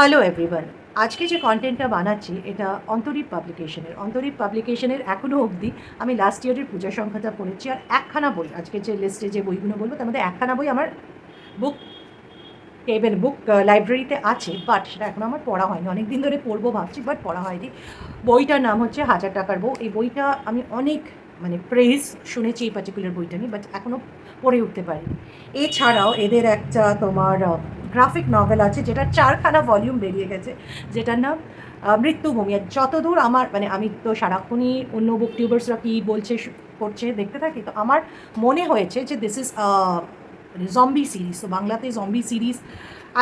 Hello everyone. আজকে যে কন্টেন্টটা বানাচ্ছি এটা অন্তরীপ পাবলিকেশনের এখনও অবধি আমি লাস্ট ইয়ারের পূজা সংখ্যাটা পড়েছি, আর একখানা বই, আজকে যে লিস্টে যে বইগুলো বলবো তার মধ্যে একখানা বই আমার বুক বুক লাইব্রেরিতে আছে, বাট সেটা এখনও আমার পড়া হয়নি। অনেক দিন ধরে পড়বো ভাবছি, বাট পড়া হয়নি। বইটার নাম হচ্ছে 1000 টাকার বউ। এই বইটা আমি অনেক প্রেজ শুনেছি এই পার্টিকুলার বইটা নিয়ে, বাট এখনও পড়ে উঠতে পারিনি। এছাড়াও এদের একটা গ্রাফিক নভেল আছে যেটার 4খানা ভলিউম বেরিয়ে গেছে, যেটার নাম মৃত্যুভূমি। আর যতদূর আমার আমি তো সারাক্ষণই অন্য বুক টিউবার্সরা কী বলছে করছে দেখতে থাকি, তো আমার মনে হয়েছে যে দিস ইজ জম্বি সিরিজ। তো বাংলাতে zombie series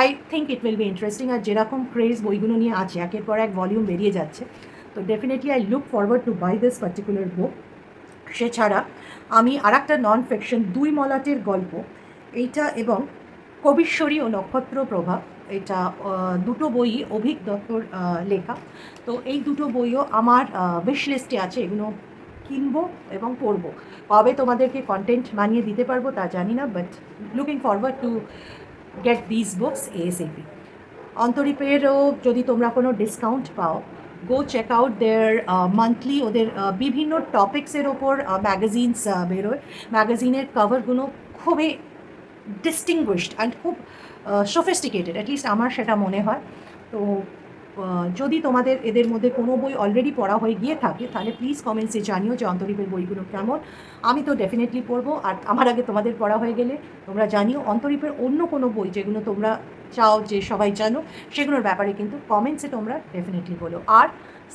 I think it will be interesting. আর যেরকম ক্রেজ বইগুলো নিয়ে আছে, একের পর এক ভলিউম বেরিয়ে যাচ্ছে, তো definitely I look forward to buy this particular book. সেছাড়া আমি আর একটা নন ফিকশন, দুই মলাটের গল্প, এইটা এবং কবিশ্বরী ও নক্ষত্র প্রভা, এটা দুটো বই অভিক দত্তর লেখা। তো এই দুটো বইও আমার উইশ লিস্টে আছে, এগুলো কিনবো এবং পড়বো। কবে তোমাদেরকে কন্টেন্ট বানিয়ে দিতে পারবো তা জানি না, but looking forward to get this books ASAP. অন্তরীপেরও যদি তোমরা কোনো ডিসকাউন্ট পাও, go check out their monthly, ওদের বিভিন্ন টপিক্সের ওপর ম্যাগাজিনস বেরোয়। ম্যাগাজিনের কভারগুলো খুবই ডিস্টিংগুইশড অ্যান্ড খুব সোফিস্টিকেটেড, অ্যাটলিস্ট আমার সেটা মনে হয়। তো যদি তোমাদের এদের মধ্যে কোনো বই অলরেডি পড়া হয়ে গিয়ে থাকে, তাহলে প্লিজ কমেন্টসে জানিও যে অন্তরীপের বইগুলো কেমন। আমি তো ডেফিনেটলি পড়বো, আর আমার আগে তোমাদের পড়া হয়ে গেলে তোমরা জানিও অন্তরীপের অন্য কোনো বই যেগুলো তোমরা চাও যে সবাই জানো, সেগুলোর ব্যাপারে কিন্তু কমেন্টসে তোমরা ডেফিনেটলি বলো। আর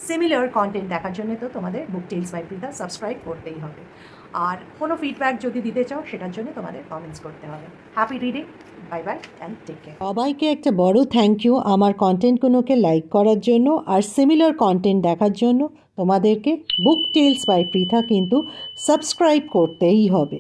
সিমিলার কন্টেন্ট দেখার জন্য তো তোমাদের বুক টেলস বাই প্রীতা সাবস্ক্রাইব করতেই হবে। আর কোনো ফিডব্যাক যদি দিতে চাও, সেটার জন্য তোমাদের কমেন্টস করতে হবে। Happy reading, bye bye and take care. সবাইকে একটা বড় থ্যাংক ইউ আমার কন্টেন্টগুলোকে লাইক করার জন্য, আর সিমিলার কন্টেন্ট দেখার জন্য তোমাদেরকে বুক টেলস বাই প্রীতা কিন্তু সাবস্ক্রাইব করতেই হবে।